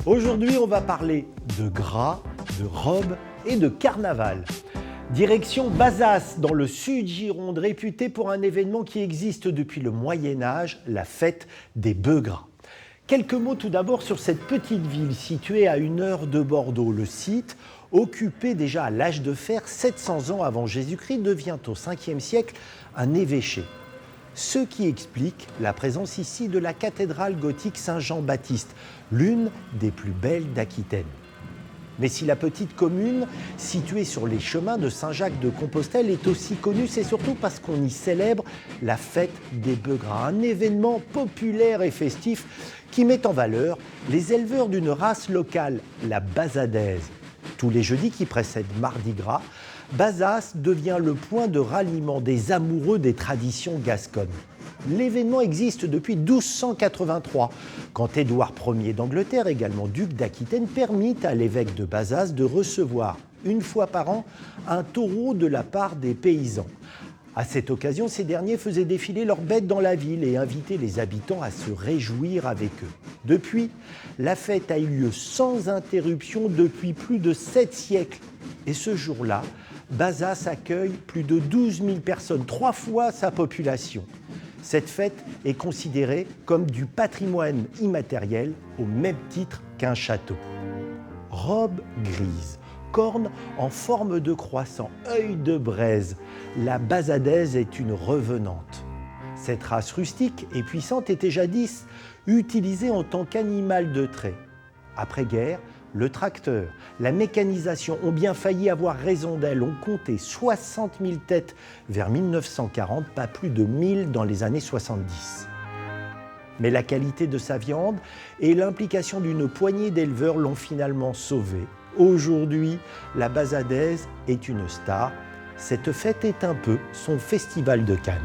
Aujourd'hui, on va parler de gras, de robes et de carnaval. Direction Bazas, dans le sud Gironde, réputé pour un événement qui existe depuis le Moyen-Âge, la fête des bœufs gras. Quelques mots tout d'abord sur cette petite ville située à 1 heure de Bordeaux. Le site, occupé déjà à l'âge de fer 700 ans avant Jésus-Christ, devient au 5e siècle un évêché. Ce qui explique la présence ici de la cathédrale gothique Saint-Jean-Baptiste, l'une des plus belles d'Aquitaine. Mais si la petite commune, située sur les chemins de Saint-Jacques-de-Compostelle, est aussi connue, c'est surtout parce qu'on y célèbre la fête des bœufs gras, un événement populaire et festif qui met en valeur les éleveurs d'une race locale, la bazadaise. Tous les jeudis qui précèdent Mardi Gras, Bazas devient le point de ralliement des amoureux des traditions gasconnes. L'événement existe depuis 1283, quand Édouard Ier d'Angleterre, également duc d'Aquitaine, permit à l'évêque de Bazas de recevoir une fois par an un taureau de la part des paysans. À cette occasion, ces derniers faisaient défiler leurs bêtes dans la ville et invitaient les habitants à se réjouir avec eux. Depuis, la fête a eu lieu sans interruption depuis plus de 7 siècles. Et ce jour-là, Bazas accueille plus de 12 000 personnes, 3 fois sa population. Cette fête est considérée comme du patrimoine immatériel au même titre qu'un château. Robe grise, cornes en forme de croissant, œil de braise, la bazadaise est une revenante. Cette race rustique et puissante était jadis utilisée en tant qu'animal de trait. Après-guerre, le tracteur, la mécanisation ont bien failli avoir raison d'elle. On comptait 60 000 têtes vers 1940, pas plus de 1000 dans les années 70. Mais la qualité de sa viande et l'implication d'une poignée d'éleveurs l'ont finalement sauvée. Aujourd'hui, la bazadaise est une star. Cette fête est un peu son festival de Cannes.